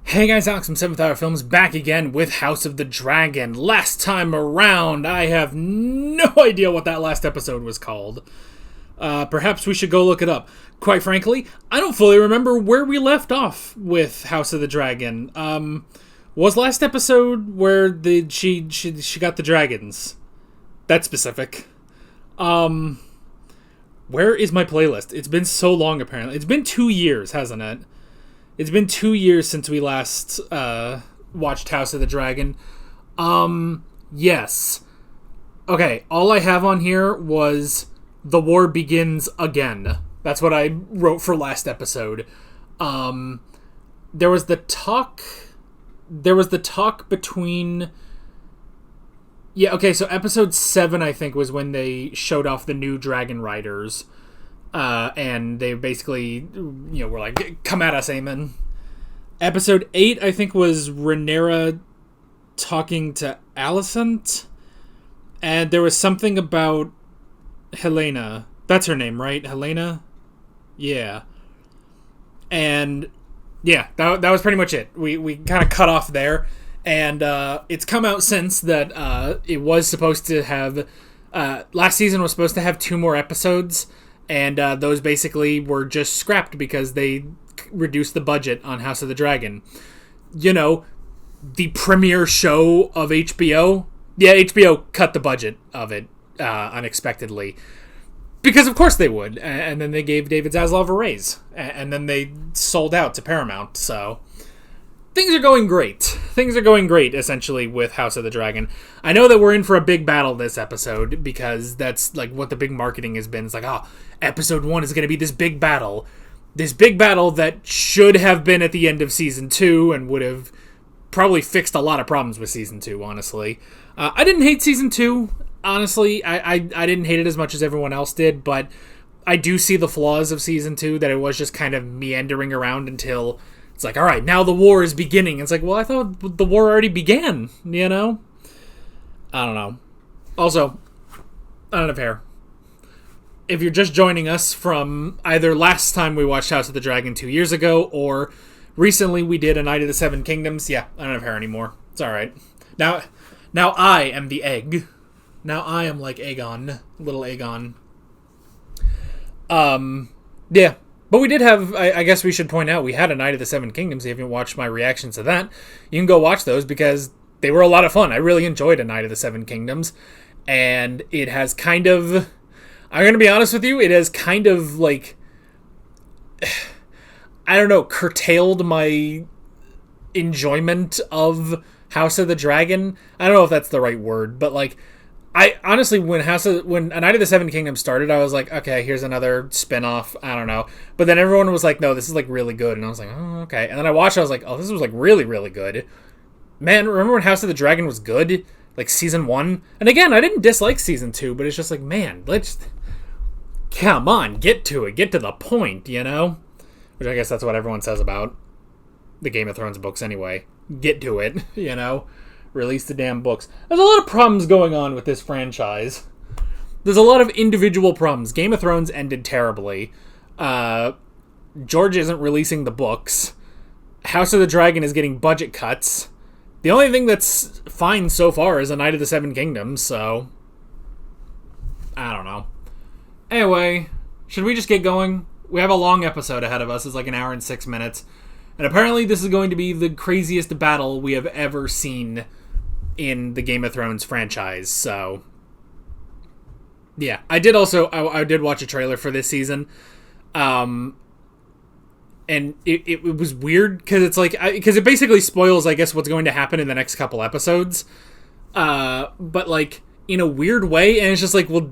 Hey guys, Alex from 7th Hour Films back again with House of the Dragon. Last time around, I have no idea what that last episode was called. Perhaps we should go look it up. Quite frankly, I don't fully remember where we left off with House of the Dragon. Was last episode where she got the dragons? That's specific. Where is my playlist? It's been so long, apparently. It's been 2 years, hasn't it? It's been 2 years since we last watched House of the Dragon. Yes. Okay, all I have on here was The War Begins Again. That's what I wrote for last episode. There was the talk between... Yeah, okay, so episode 7, I think, was when they showed off the new Dragon Riders. And they basically, were like, come at us, Aemon. Episode 8, I think, was Rhaenyra talking to Alicent. And there was something about Helaena. That's her name, right? Helaena? Yeah. And, yeah, that was pretty much it. We kind of cut off there. And it's come out since that it was supposed to have... last season was supposed to have 2 more episodes. And those basically were just scrapped because they reduced the budget on House of the Dragon. The premiere show of HBO. Yeah, HBO cut the budget of it unexpectedly. Because of course they would. And then they gave David Zaslav a raise. And then they sold out to Paramount. So things are going great. Things are going great, essentially, with House of the Dragon. I know that we're in for a big battle this episode, because that's, like, what the big marketing has been. It's like, episode 1 is going to be this big battle. This big battle that should have been at the end of Season 2 and would have probably fixed a lot of problems with Season 2, honestly. I didn't hate Season 2, honestly. I didn't hate it as much as everyone else did, but I do see the flaws of Season 2, that it was just kind of meandering around until... It's like, all right, now the war is beginning. It's like, well, I thought the war already began, I don't know. Also, I don't have hair. If you're just joining us from either last time we watched House of the Dragon 2 years ago, or recently we did A Night of the Seven Kingdoms, yeah, I don't have hair anymore. It's all right. Now I am the egg. Now I am like Aegon, little Aegon. Yeah. But we did have, I guess we should point out, we had A Night of the Seven Kingdoms. If you haven't watched my reactions to that, you can go watch those because they were a lot of fun. I really enjoyed A Night of the Seven Kingdoms. And it has kind of, I'm going to be honest with you, it has kind of like, I don't know, curtailed my enjoyment of House of the Dragon. I don't know if that's the right word, but like, I honestly, when A Night of the Seven Kingdoms started, I was like, okay, here's another spin-off. I don't know. But then everyone was like, no, this is like really good. And I was like, oh, okay. And then I watched it, I was like, oh, this was like really, really good. Man, remember when House of the Dragon was good? Like season 1? And again, I didn't dislike season 2, but it's just like, man, come on, get to it. Get to the point, Which I guess that's what everyone says about the Game of Thrones books anyway. Get to it, Release the damn books. There's a lot of problems going on with this franchise. There's a lot of individual problems. Game of Thrones ended terribly. George isn't releasing the books. House of the Dragon is getting budget cuts. The only thing that's fine so far is A Night of the Seven Kingdoms, so... I don't know. Anyway, should we just get going? We have a long episode ahead of us. It's like 1 hour and 6 minutes. And apparently this is going to be the craziest battle we have ever seen in the Game of Thrones franchise, so... Yeah, I did watch a trailer for this season, and it was weird, because it's like, because it basically spoils, I guess, what's going to happen in the next couple episodes, but like, in a weird way, and it's just like, well,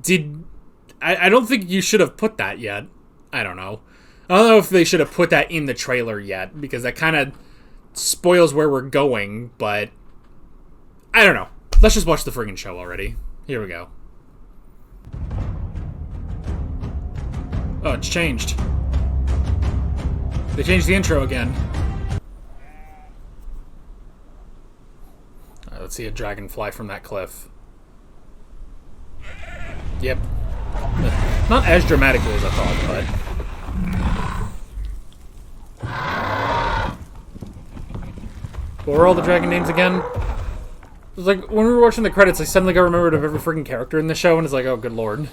I don't think you should have put that yet. I don't know. I don't know if they should have put that in the trailer yet, because that kind of spoils where we're going, but I don't know. Let's just watch the friggin' show already. Here we go. Oh, it's changed. They changed the intro again. Alright, let's see a dragon fly from that cliff. Yep. Not as dramatically as I thought, but... What were all the dragon names again? It was like, when we were watching the credits, I suddenly got remembered of every freaking character in the show, and it's like, oh, good lord.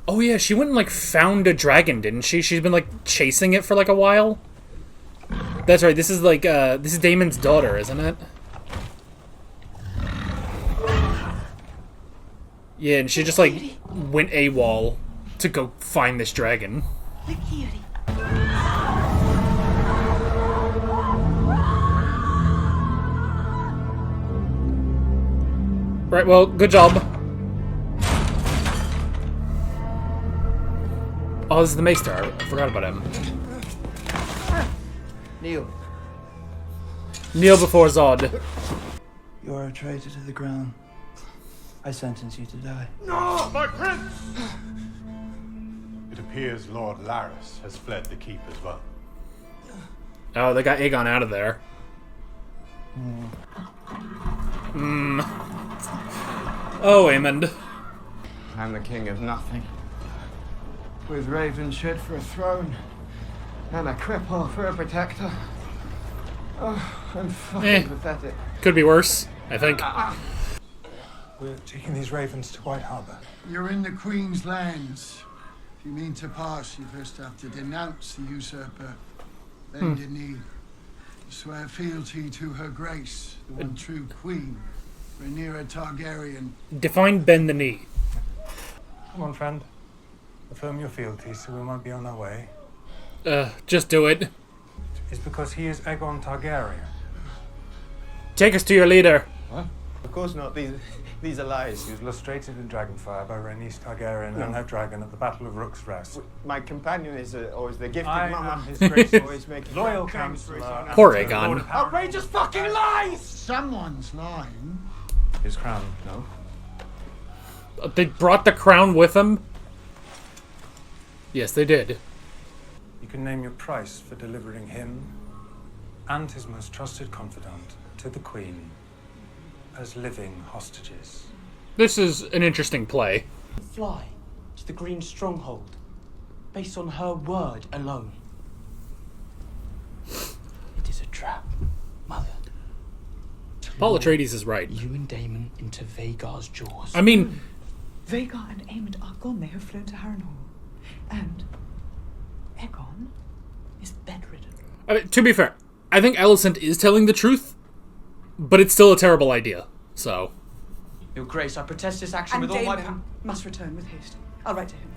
Oh yeah, she went and, like, found a dragon, didn't she? She's been, like, chasing it for, like, a while. That's right, this is, like, this is Daemon's daughter, isn't it? Yeah, and she just, like, went AWOL to go find this dragon. Right, well, good job. Oh, this is the Maester. I forgot about him. Kneel. Kneel before Zod. You are a traitor to the crown. I sentence you to die. No, my prince! It appears Lord Laris has fled the keep as well. Oh, they got Aegon out of there. Oh, Aemond. I'm the king of nothing. With raven shit for a throne. And a cripple for a protector. Oh, I'm fucking pathetic. Could be worse, I think. We're taking these ravens to White Harbor. You're in the Queen's lands. If you mean to pass, you first have to denounce the usurper, bend the knee, swear fealty to her grace, the one true Queen, Rhaenyra Targaryen. Define bend the knee. Come on, friend. Affirm your fealty so we might be on our way. Just do it. It's because he is Aegon Targaryen. Take us to your leader. What? Of course not. These are lies. He was illustrated in Dragonfire by Rhaenys Targaryen and her dragon at the Battle of Rook's Rest. My companion is always the gifted I mama. am his gracious Always making loyal claims for his counselor. own Poor answer. Aegon. Outrageous fucking lies! Someone's lying. His crown. No. They brought the crown with them? Yes, they did. You can name your price for delivering him and his most trusted confidant to the Queen as living hostages. This is an interesting play. Fly to the Green Stronghold, based on her word alone. It is a trap, Mother. Paul Atreides is right. You and Daemon into Vhagar's jaws. I mean, Vhagar and Aemond are gone. They have flown to Harrenhal. And Aegon is bedridden. to be fair, I think Alicent is telling the truth, but it's still a terrible idea, so... Your Grace, I protest this action And with all my Daemon must return with haste. I'll write to him.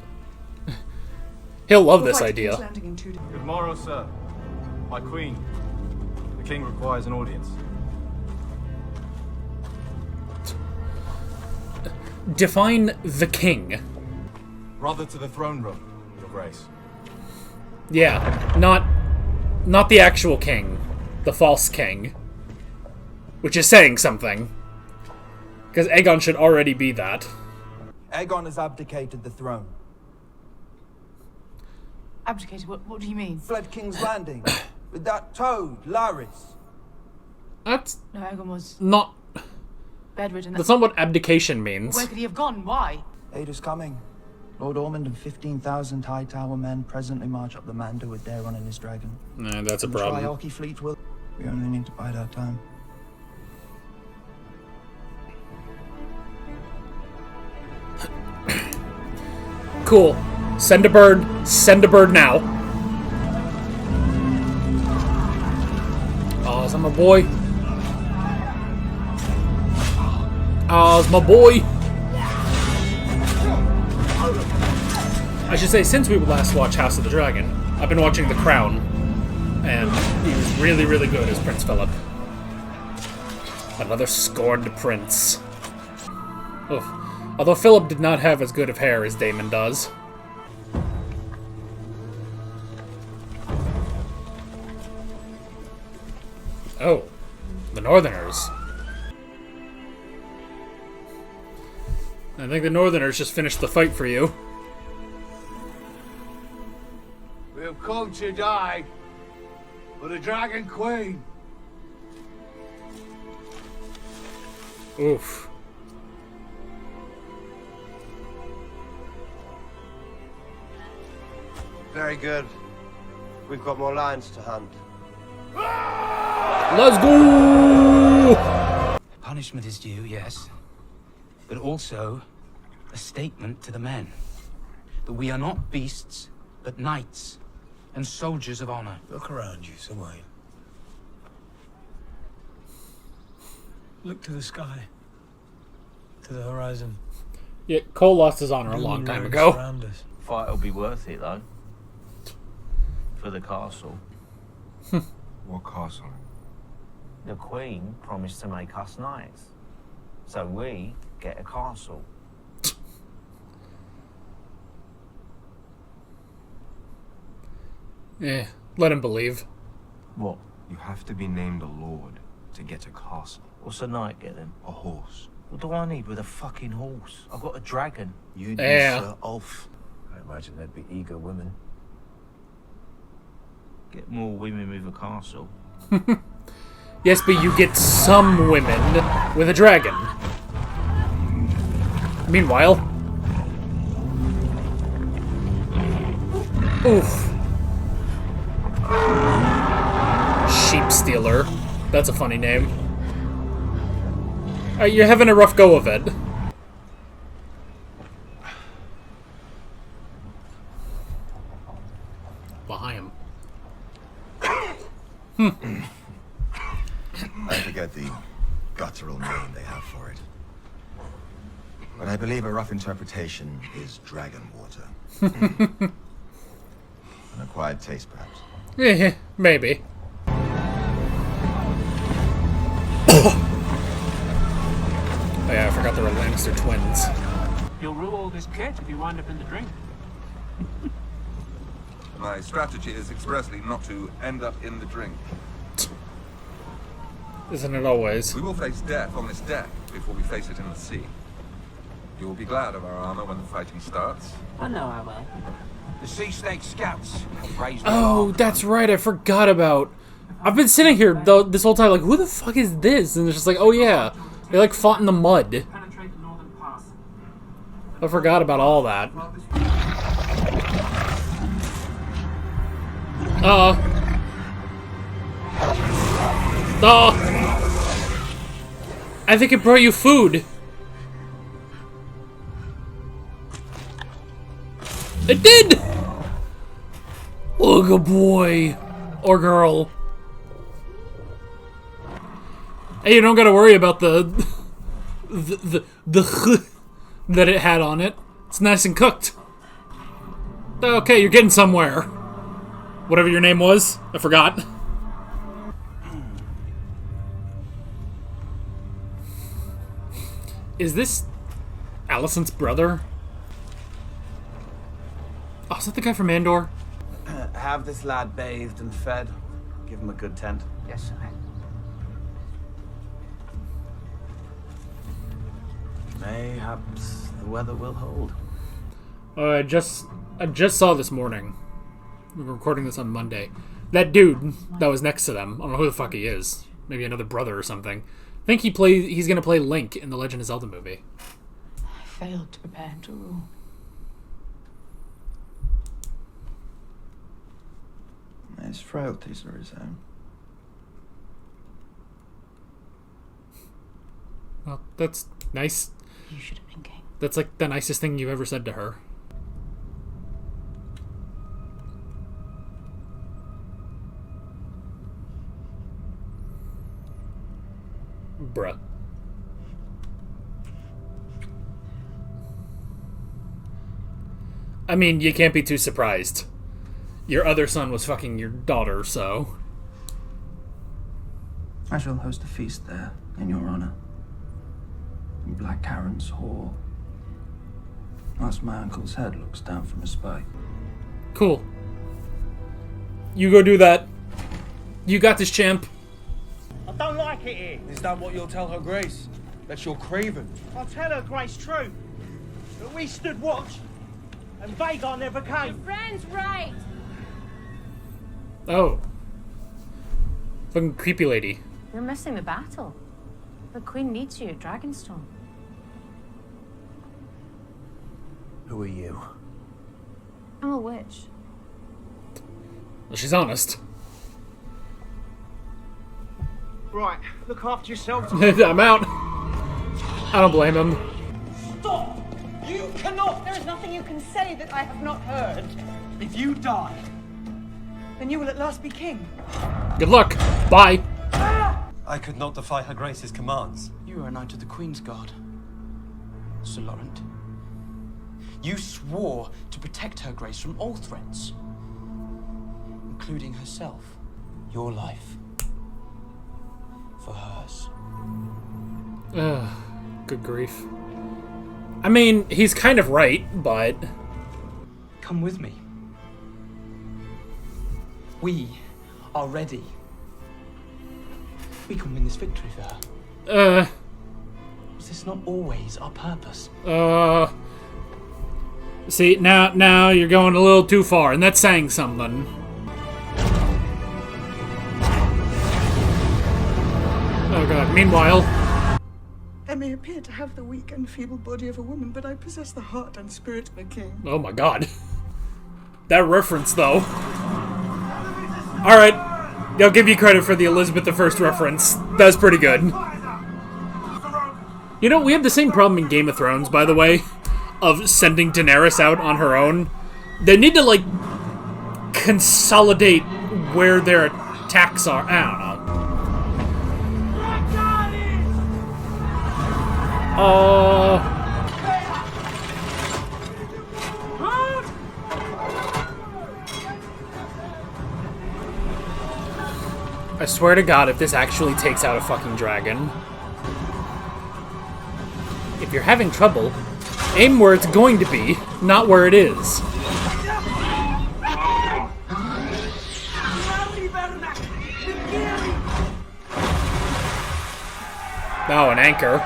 He'll love We'll this fly to King's idea. Landing in 2 days. Good morrow, sir. My queen. The king requires an audience. Define the king. Rather to the throne room, Your Grace. Yeah, not the actual king. The false king. Which is saying something. Because Aegon should already be that. Aegon has abdicated the throne. Abdicated? What do you mean? Fled King's Landing with that toad, Laris. That's No, Aegon was not... bedridden. That's not what abdication means. Where could he have gone? Why? Aid is coming. Lord Ormond and 15,000 High Tower men presently march up the Manda with Daeron and his dragon. Nah, that's a The problem. Triarchy fleet will... We only need to bide our time. Cool. Send a bird. Send a bird now. Oh, is that my boy? Oh, it's my boy. I should say, since we last watched House of the Dragon, I've been watching The Crown, and he was really, really good as Prince Philip. Another scorned prince. Oof. Although Philip did not have as good of hair as Daemon does. Oh, the Northerners. I think the Northerners just finished the fight for you. We've come to die for the Dragon Queen. Oof. Very good. We've got more lions to hunt. Let's go! Punishment is due, yes. But also a statement to the men that we are not beasts, but knights and soldiers of honor. Look around you, Sir Wayne. Look to the sky. To the horizon. Yeah, Cole lost his honor a long time ago. Fight will be worth it, though. For the castle. What castle? The Queen promised to make us knights. So we get a castle. Eh, let him believe. What? You have to be named a lord to get a castle. What's a knight get then? A horse. What do I need with a fucking horse? I've got a dragon. You'd Yeah. be Sir Ulf. I imagine there'd be eager women. Get more women with a castle. Yes, but you get some women with a dragon. Meanwhile... Oof. Sheep Stealer. That's a funny name. You're having a rough go of it. Behind him. I forget the guttural name they have for it. But I believe a rough interpretation is dragon water. An acquired taste, perhaps. Eh, maybe. Oh yeah, I forgot there were Lannister twins. You'll rue all this kit if you wind up in the drink. My strategy is expressly not to end up in the drink. Isn't it always? We will face death on this deck before we face it in the sea. You will be glad of our armor when the fighting starts. I know I will. The sea snake scouts raised Oh, that's right, I forgot about... I've been sitting here this whole time like, who the fuck is this? And it's just like, oh yeah, they like fought in the mud. I forgot about all that. I think it brought you food. It did! Oh, good boy. Or girl. Hey, you don't gotta worry about the that it had on it. It's nice and cooked. Okay, you're getting somewhere. Whatever your name was, I forgot. Is this Alicent's brother? Oh, is that the guy from Andor? Have this lad bathed and fed. Give him a good tent. Yes, sir. Mayhaps the weather will hold. I just saw this morning. We're recording this on Monday. That dude that was next to them, I don't know who the fuck he is. Maybe another brother or something. I think he's gonna play Link in the Legend of Zelda movie. I failed to prepare him to rule. His frailties are his own. Well, that's nice. You should have been king. That's like the nicest thing you've ever said to her. Bruh. I mean, you can't be too surprised. Your other son was fucking your daughter, so... I shall host a feast there, in your honor. In Black Karen's hall. Whilst my uncle's head looks down from a spike. Cool. You go do that. You got this, champ. I don't like it here. Is that what you'll tell her Grace? That you're craven? I'll tell her Grace true. That we stood watch, and Vagar never came. Your friend's right. Oh. Fucking creepy lady. You're missing the battle. The Queen needs you at Dragonstone. Who are you? I'm a witch. Well, she's honest. Right, look after yourselves. I'm out. I don't blame him. Stop! You cannot! There is nothing you can say that I have not heard. If you die, Then you will at last be king. Good luck. Bye. I could not defy Her Grace's commands. You are a knight of the Queen's Guard, Sir Laurent. You swore to protect Her Grace from all threats, including herself. Your life for hers. Good grief. I mean, he's kind of right, but... Come with me. We are ready. We can win this victory for her. Was this not always our purpose? See, now you're going a little too far, and that's saying something. Oh god, meanwhile... I may appear to have the weak and feeble body of a woman, but I possess the heart and spirit of a king. Oh my god. That reference, though. Alright, I'll give you credit for the Elizabeth I reference. That's pretty good. You know, we have the same problem in Game of Thrones, by the way, of sending Daenerys out on her own. They need to, like, consolidate where their attacks are. I don't know. I swear to God, if this actually takes out a fucking dragon. If you're having trouble, aim where it's going to be, not where it is. Oh, an anchor.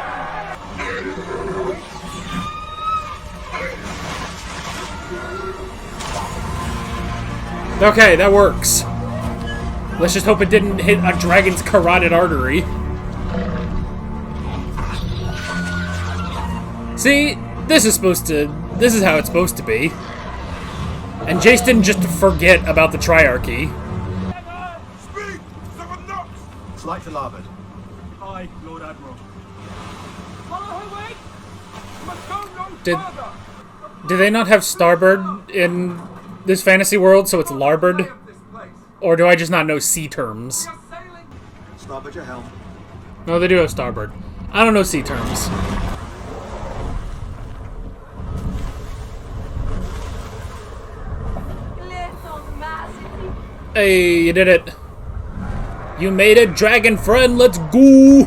Okay, that works. Let's just hope it didn't hit a dragon's carotid artery. See, this is how it's supposed to be. And Jace didn't just forget about the Triarchy. Speak! Someone knocks! Slight to larboard. Aye, Lord Admiral. Do they not have starboard in this fantasy world, so it's larboard? Or do I just not know sea terms? Starboard your helm. No, they do have starboard. I don't know sea terms. Hey, you did it. You made it, dragon friend, let's go!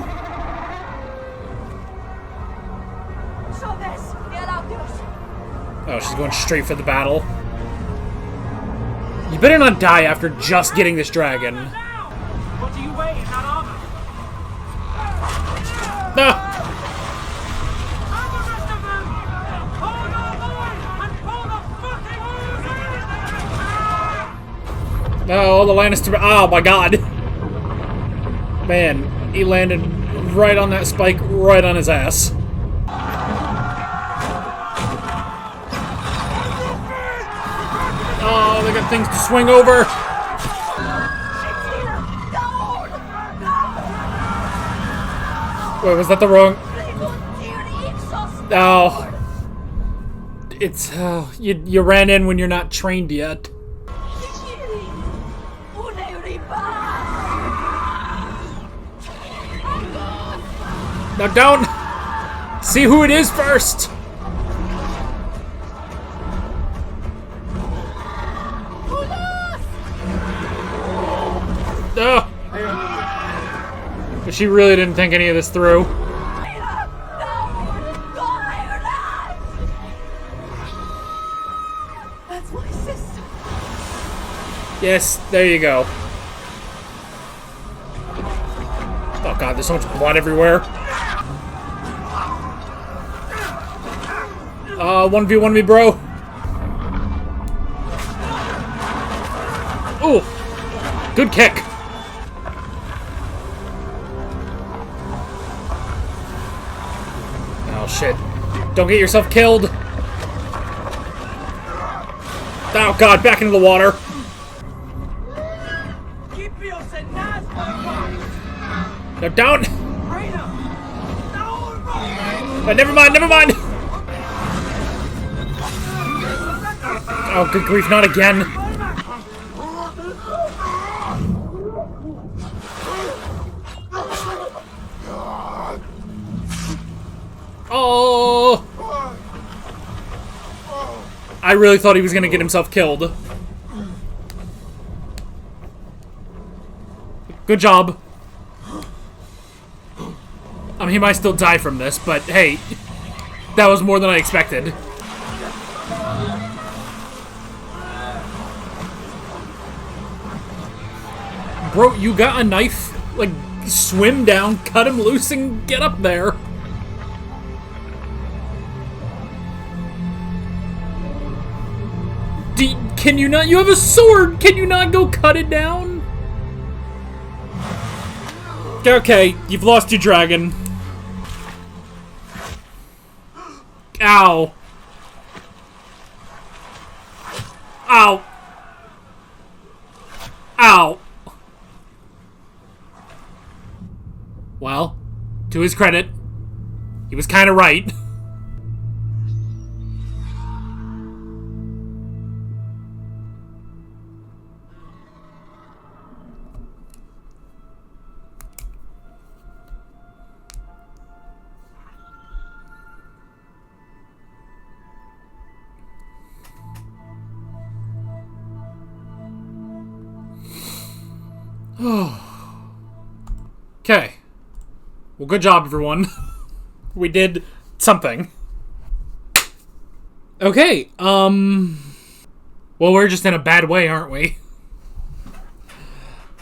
Oh, she's going straight for the battle. You better not die after just getting this dragon. What are you waiting, that armor? Ah! No, the Lannister... Oh my god! Man, he landed right on that spike, right on his ass. Oh, they got things to swing over! Wait, was that the wrong... Oh. It's... you ran in when you're not trained yet. Now don't! See who it is first! But she really didn't think any of this through. That's my sister. Yes, there you go. Oh god, there's so much blood everywhere. 1v1 me, bro. Ooh, good kick. Oh shit! Don't get yourself killed. Oh god, back into the water. They're down! Never mind, never mind! Oh, good grief, not again. Oh! I really thought he was gonna get himself killed. Good job. I mean, he might still die from this, but hey, that was more than I expected. Bro, you got a knife? Like, swim down, cut him loose, and get up there. Can you not? You have a sword! Can you not go cut it down? Okay, you've lost your dragon. Ow. Ow. Ow. Well, to his credit, he was kind of right. Okay. Well, good job, everyone. We did something. Okay, well, we're just in a bad way, aren't we?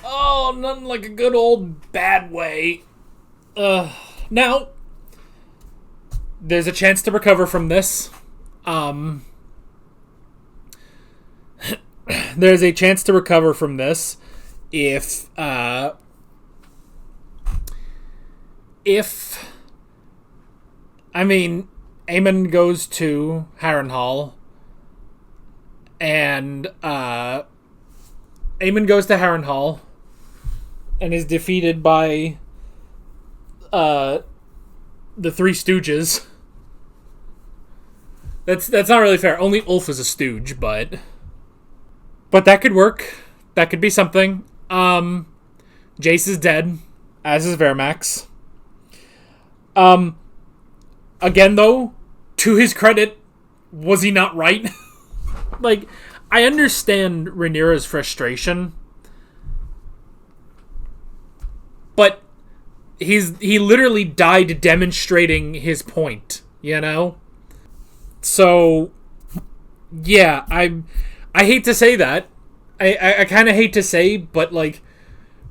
Oh, nothing like a good old bad way. Now, there's a chance to recover from this. There's a chance to recover from this if I mean, Aemon goes to Harrenhal, and Aemon goes to Harrenhal and is defeated by the Three Stooges. That's not really fair. Only Ulf is a stooge, but that could work. That could be something. Jace is dead, as is Vermax. Again, though, to his credit, was he not right? Like, I understand Rhaenyra's frustration, but he literally died demonstrating his point, you know? So, yeah, I hate to say that. I kind of hate to say, but like,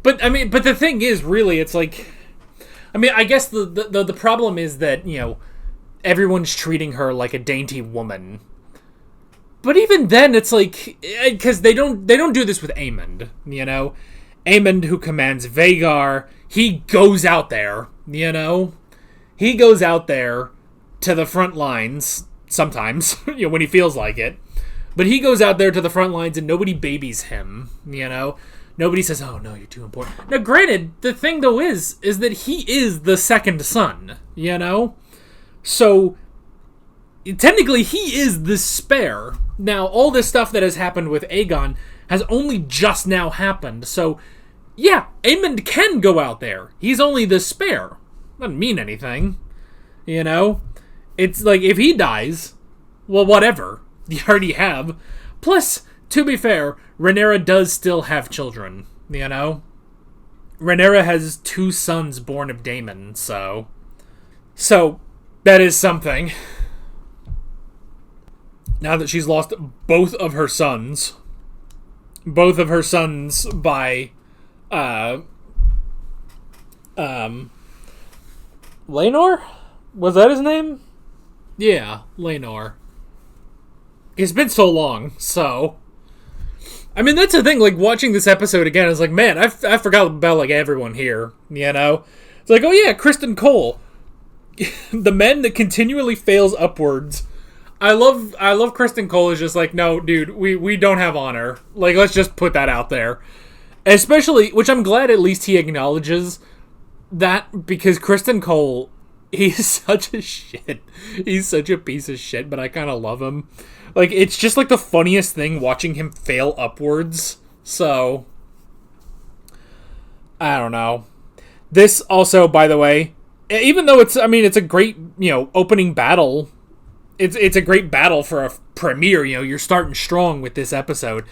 but the thing is, really, it's like, I mean, I guess the problem is that, you know, everyone's treating her like a dainty woman. But even then, it's like, because they don't do this with Aemond, you know? Aemond, who commands Vhagar, he goes out there, you know? He goes out there to the front lines, sometimes, you know, when he feels like it. But he goes out there to the front lines and nobody babies him, you know? Nobody says, oh, no, you're too important. Now, granted, the thing, though, is that he is the second son, you know? So, technically, he is the spare. Now, all this stuff that has happened with Aegon has only just now happened. So, yeah, Aemond can go out there. He's only the spare. Doesn't mean anything, you know? It's like, if he dies, well, whatever. You already have. Plus, to be fair, Rhaenyra does still have children, you know? Rhaenyra has 2 sons born of Daemon, so that is something. Now that she's lost both of her sons by Laenor? Was that his name? Yeah, Laenor. It's been so long, so... I mean, that's the thing, like, watching this episode again, it's like, man, I forgot about, like, everyone here, you know? It's like, oh yeah, Kristen Cole. The men that continually fails upwards. I love Kristen Cole is just like, no, dude, we don't have honor. Like, let's just put that out there. Especially, which I'm glad at least he acknowledges, that because Kristen Cole, he's such a shit. He's such a piece of shit, but I kind of love him. Like, it's just like the funniest thing watching him fail upwards. So, I don't know. This also, by the way, even though it's a great, opening battle. It's a great battle for a premiere. You're starting strong with this episode.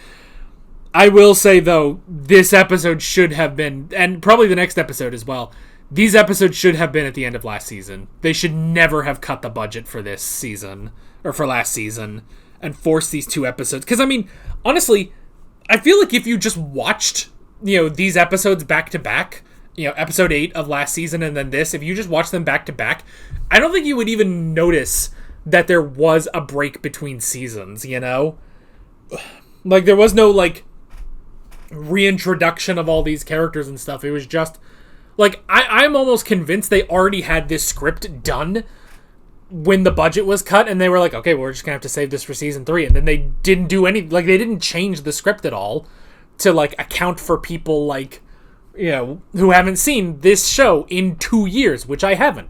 I will say, though, this episode should have been, and probably the next episode as well, these episodes should have been at the end of last season. They should never have cut the budget for this season, or for last season, and forced these 2 episodes. Because, honestly, I feel like if you just watched, these episodes back to back, episode 8 of last season and then this, if you just watch them back to back, I don't think you would even notice that there was a break between seasons, Like, there was no, reintroduction of all these characters and stuff. It was just, I'm almost convinced they already had this script done when the budget was cut, and they were like, okay, we're just gonna have to save this for season 3, and then they didn't do they didn't change the script at all to, account for people, who haven't seen this show in 2 years, which I haven't.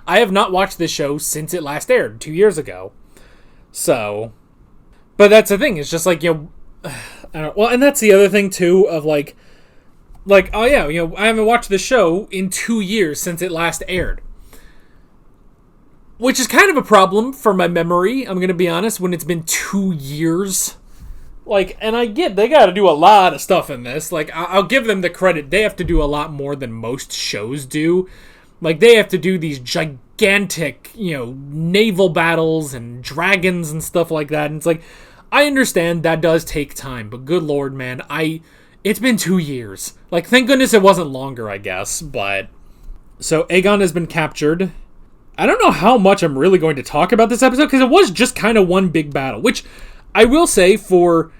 I have not watched this show since it last aired 2 years ago. So, but that's the thing. It's just I don't know. Well, and that's the other thing too of oh yeah, I haven't watched the show in 2 years since it last aired. Which is kind of a problem for my memory, I'm going to be honest, when it's been 2 years. And I get they got to do a lot of stuff in this. I'll give them the credit. They have to do a lot more than most shows do. They have to do these gigantic, naval battles and dragons and stuff like that. And it's I understand that does take time, but good Lord, man, it's been 2 years. Thank goodness it wasn't longer, I guess, but... So, Aegon has been captured. I don't know how much I'm really going to talk about this episode, because it was just kind of one big battle, which... I will say, for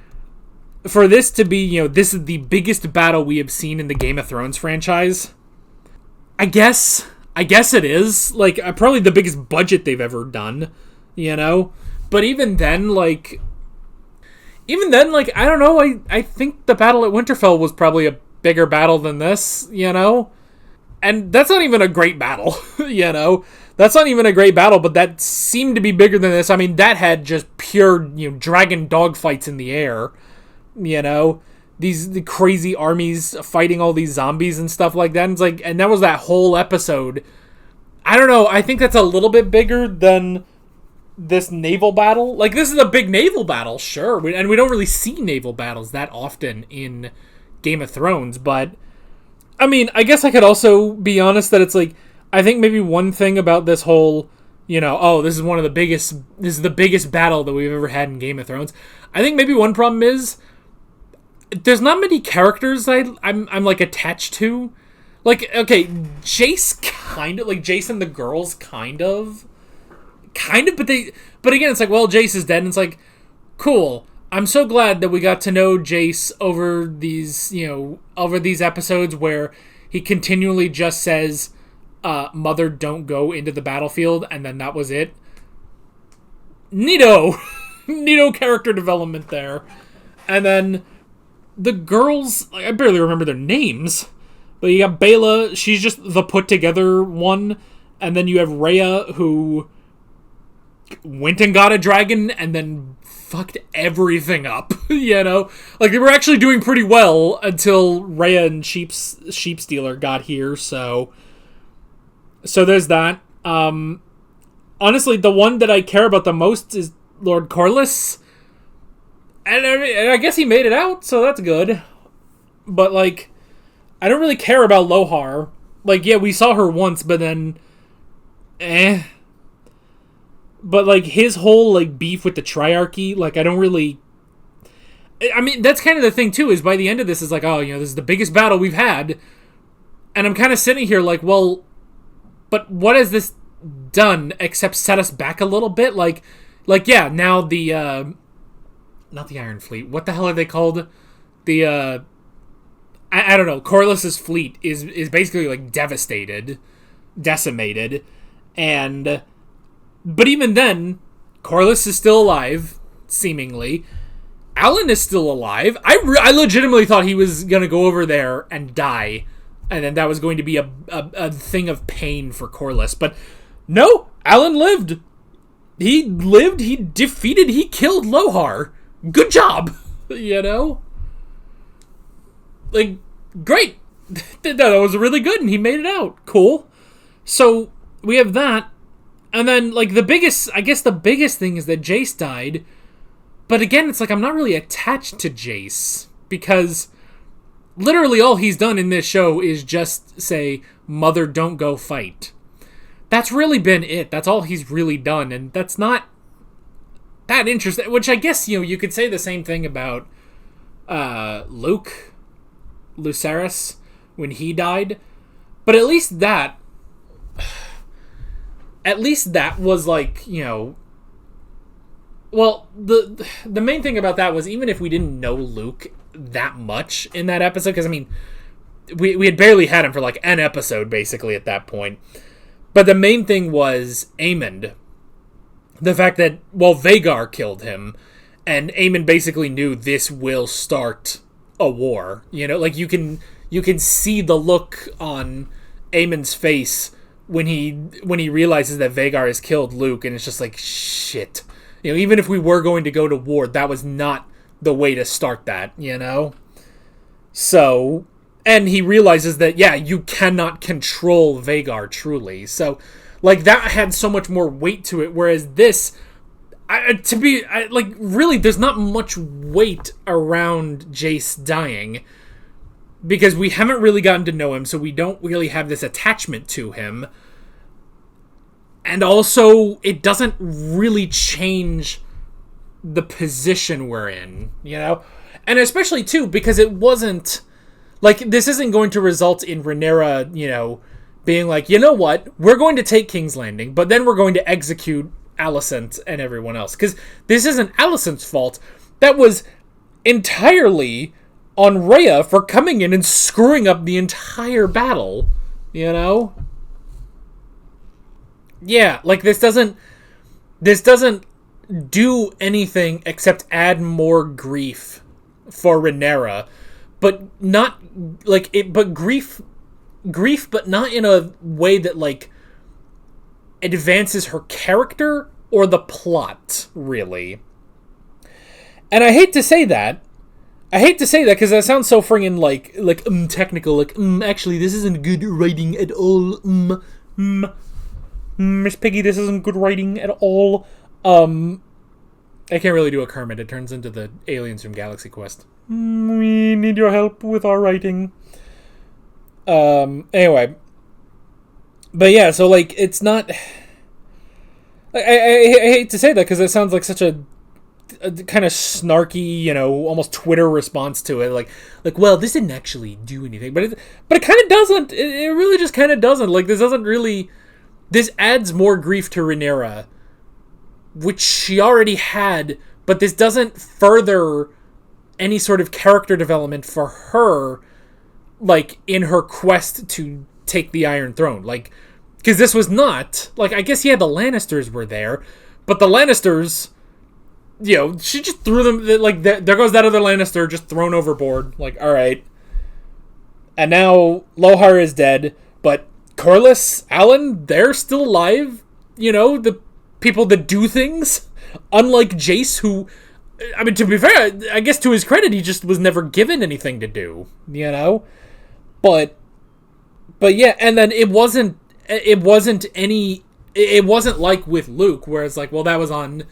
this to be, this is the biggest battle we have seen in the Game of Thrones franchise. I guess it is. Probably the biggest budget they've ever done, But even then, I don't know, I think the battle at Winterfell was probably a bigger battle than this, And that's not even a great battle, That's not even a great battle, but that seemed to be bigger than this. That had just pure, dragon dogfights in the air. The crazy armies fighting all these zombies and stuff like that. And it's and that was that whole episode. I don't know. I think that's a little bit bigger than this naval battle. This is a big naval battle, sure. And we don't really see naval battles that often in Game of Thrones. But, I guess I could also be honest that it's I think maybe one thing about this whole, this is the biggest battle that we've ever had in Game of Thrones. I think maybe one problem is there's not many characters I'm attached to. Okay, Jace kind of, Jace and the girls kind of, but again, it's well, Jace is dead, and it's cool. I'm so glad that we got to know Jace over these episodes where he continually just says, Mother, don't go into the battlefield, and then that was it. Neato character development there. And then the girls, I barely remember their names, but you got Baela, she's just the put-together one, and then you have Rhea, who went and got a dragon, and then fucked everything up, They were actually doing pretty well until Rhea and Sheepstealer got here, So there's that. Honestly, the one that I care about the most is Lord Corlys. And I guess he made it out, so that's good. But, I don't really care about Lohar. Yeah, we saw her once, but then... But, his whole, beef with the Triarchy, I don't really... that's kind of the thing, too, is by the end of this, is oh, this is the biggest battle we've had. And I'm kind of sitting here well... But what has this done except set us back a little bit? Yeah, now the, not the Iron Fleet. What the hell are they called? The, I don't know. Corlys's fleet is basically, decimated. And, but even then, Corlys is still alive, seemingly. Alan is still alive. I legitimately thought he was going to go over there and die And then that was going to be a thing of pain for Corlys. But no, Alan lived. He lived, he defeated, he killed Lohar. Good job, you know? Like, great. That was really good, and he made it out. Cool. So, we have that. And then, like, the biggest thing is that Jace died. But again, it's like, I'm not really attached to Jace. Because literally all he's done in this show is just say, Mother, don't go fight. That's really been it. That's all he's really done. And that's not that interesting. Which I guess, you could say the same thing about Lucerys, when he died. But at least that was like, well, the main thing about that was, even if we didn't know Luke that much in that episode, because, I mean, we had barely had him for like an episode, basically, at that point. But the main thing was Aemond. The fact that, well, Vhagar killed him, and Aemond basically knew this will start a war. Like, you can see the look on Aemond's face when he realizes that Vhagar has killed Luke, and it's just like, shit. Even if we were going to go to war, that was not the way to start that, So, and he realizes that, yeah, you cannot control Vhagar truly. So, like, that had so much more weight to it, whereas this, really, there's not much weight around Jace dying, because we haven't really gotten to know him, so we don't really have this attachment to him. And also, it doesn't really change the position we're in, And especially, too, because it wasn't, like, this isn't going to result in Rhaenyra, being like, you know what, we're going to take King's Landing, but then we're going to execute Alicent and everyone else. Because this isn't Alicent's fault. That was entirely on Rhea for coming in and screwing up the entire battle, Yeah, like, this doesn't do anything except add more grief for Rhaenyra, but not like it. But grief, but not in a way that like advances her character or the plot, really. And I hate to say that. Because that sounds so friggin' like technical. Like, actually, this isn't good writing at all. Miss Piggy, this isn't good writing at all. I can't really do a Kermit. It turns into the aliens from Galaxy Quest. We need your help with our writing. Anyway. But yeah, so, like, it's not... I hate to say that, because it sounds like such a kind of snarky, almost Twitter response to it. Like, well, this didn't actually do anything. But it kind of doesn't. It really just kind of doesn't. Like, this doesn't really... This adds more grief to Rhaenyra, which she already had, but this doesn't further any sort of character development for her, like, in her quest to take the Iron Throne. Like, because this was not... Like, I guess, yeah, the Lannisters were there, but the Lannisters, she just threw them... Like, there goes that other Lannister just thrown overboard. Like, alright. And now Lohar is dead, but Corlys, Alan, they're still alive. The people that do things. Unlike Jace, who, I mean, to be fair, I guess to his credit, he just was never given anything to do. But yeah, and then it wasn't like with Luke, where it's like, well, that was on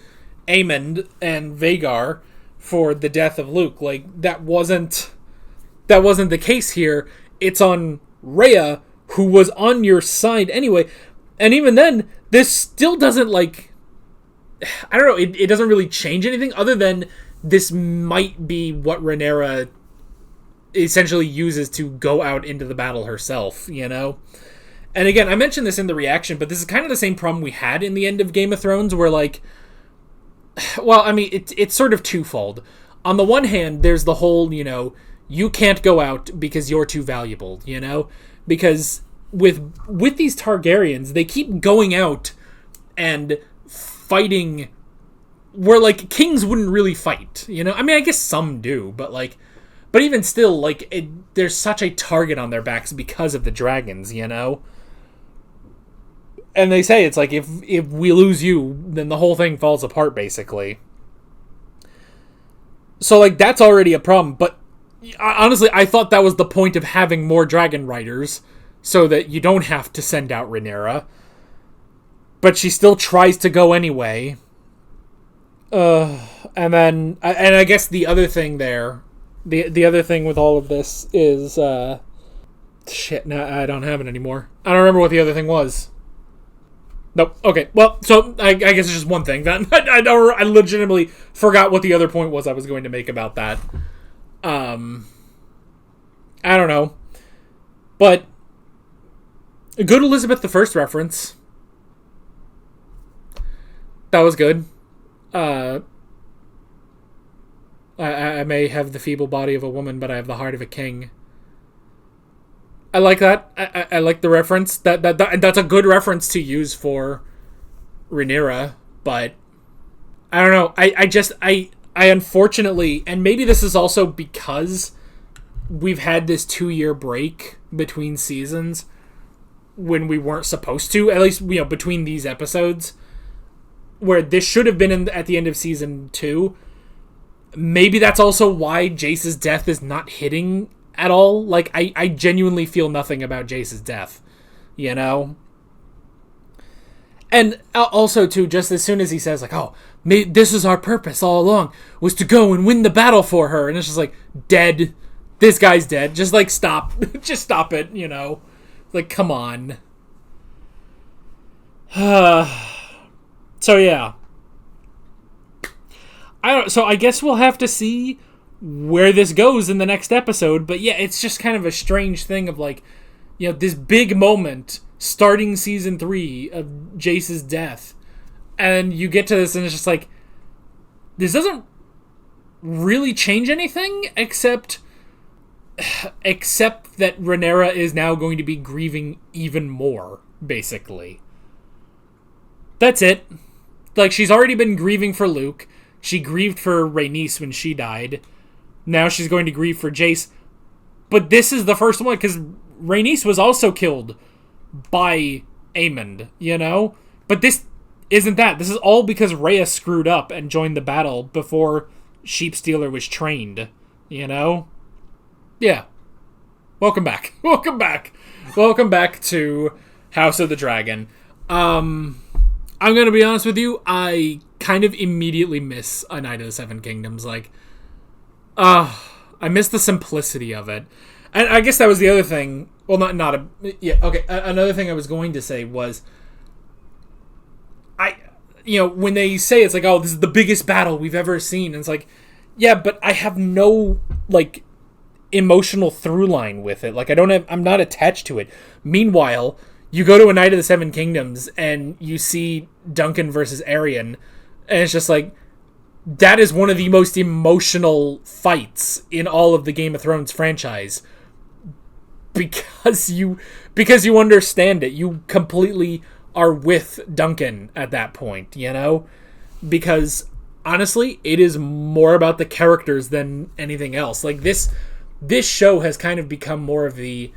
Aemond and Vhagar for the death of Luke. Like, that wasn't the case here. It's on Rhea, who was on your side anyway. And even then, this still doesn't, like... I don't know, it doesn't really change anything, other than this might be what Rhaenyra essentially uses to go out into the battle herself, And again, I mentioned this in the reaction, but this is kind of the same problem we had in the end of Game of Thrones, where, like... Well, I mean, it's sort of twofold. On the one hand, there's the whole, you can't go out because you're too valuable, Because with these Targaryens, they keep going out and fighting where, like, kings wouldn't really fight, I mean, I guess some do, but But even still, like, there's such a target on their backs because of the dragons, you know? And they say it's like, if we lose you, then the whole thing falls apart, basically. So, like, that's already a problem. But honestly, I thought that was the point of having more dragon riders, so that you don't have to send out Rhaenyra. But she still tries to go anyway. And then, and I guess the other thing there, the other thing with all of this is, shit, no, I don't have it anymore. I don't remember what the other thing was. Nope. Okay. Well, so I guess it's just one thing. That I legitimately forgot what the other point was I was going to make about that. I don't know, but a good Elizabeth I reference. That was good. I may have the feeble body of a woman, but I have the heart of a king. I like that. I like the reference. That's a good reference to use for Rhaenyra, but I don't know. I unfortunately, and maybe this is also because we've had this 2-year break between seasons when we weren't supposed to, at least, you know, between these episodes, where this should have been at the end of season 2. Maybe that's also why Jace's death is not hitting at all. Like, I genuinely feel nothing about Jace's death, you know? And also, too, just as soon as he says, like, oh, this is our purpose all along, was to go and win the battle for her, and it's just like, dead. This guy's dead. Just, like, stop. Just stop it, you know? Like, come on. So, yeah. So I guess we'll have to see where this goes in the next episode. But yeah, it's just kind of a strange thing of, like, you know, this big moment starting season 3 of Jace's death. And you get to this and it's just like, this doesn't really change anything except that Rhaenyra is now going to be grieving even more, basically. That's it. Like, she's already been grieving for Luke. She grieved for Rhaenys when she died. Now she's going to grieve for Jace. But this is the first one, because Rhaenys was also killed by Aemond, you know? But this isn't that. This is all because Rhea screwed up and joined the battle before Sheepstealer was trained, you know? Yeah. Welcome back. Welcome back. Welcome back to House of the Dragon. I'm going to be honest with you, I kind of immediately miss A Knight of the Seven Kingdoms. Like, I miss the simplicity of it. And I guess that was the other thing. Well, another thing I was going to say was, when they say it's like, oh, this is the biggest battle we've ever seen, and it's like, yeah, but I have no, like, emotional through line with it. Like, I'm not attached to it. Meanwhile, you go to A Knight of the Seven Kingdoms and you see Duncan versus Aerion, and it's just like, that is one of the most emotional fights in all of the Game of Thrones franchise. Because you understand it. You completely are with Duncan at that point, you know? Because, honestly, it is more about the characters than anything else. Like, this show has kind of become more of the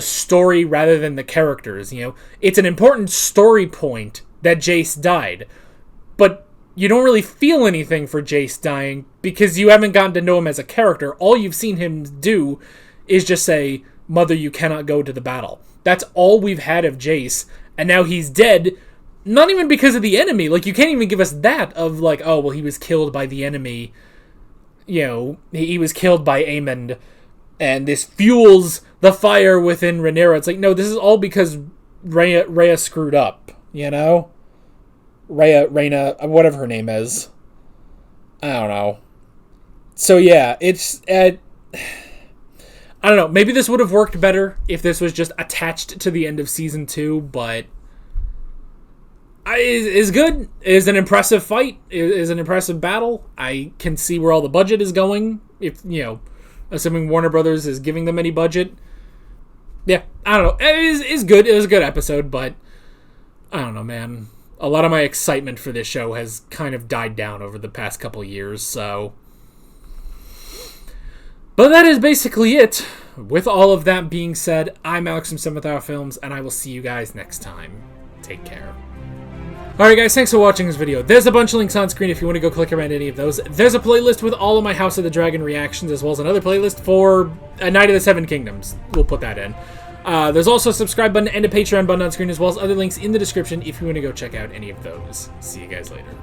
story rather than the characters, you know? It's an important story point that Jace died, but you don't really feel anything for Jace dying because you haven't gotten to know him as a character. All you've seen him do is just say, Mother, you cannot go to the battle. That's all we've had of Jace, and now he's dead, not even because of the enemy. Like, you can't even give us that of, like, oh, well, he was killed by the enemy. You know, he was killed by Aemond, and this fuels the fire within Rhaenyra. It's like, no, this is all because Rhea screwed up, you know? Rhaena, whatever her name is. I don't know. So, yeah, it's... I don't know, maybe this would have worked better if this was just attached to the end of Season 2, but... It's good. It is an impressive fight. It is an impressive battle. I can see where all the budget is going, if, you know, assuming Warner Brothers is giving them any budget. Yeah, I don't know. It is good. It was a good episode, but... I don't know, man. A lot of my excitement for this show has kind of died down over the past couple years, so... But that is basically it. With all of that being said, I'm Alex from 7th Hour Films, and I will see you guys next time. Take care. Alright guys, thanks for watching this video. There's a bunch of links on screen if you want to go click around any of those. There's a playlist with all of my House of the Dragon reactions, as well as another playlist for A Night of the Seven Kingdoms. We'll put that in. There's also a subscribe button and a Patreon button on screen, as well as other links in the description if you want to go check out any of those. See you guys later.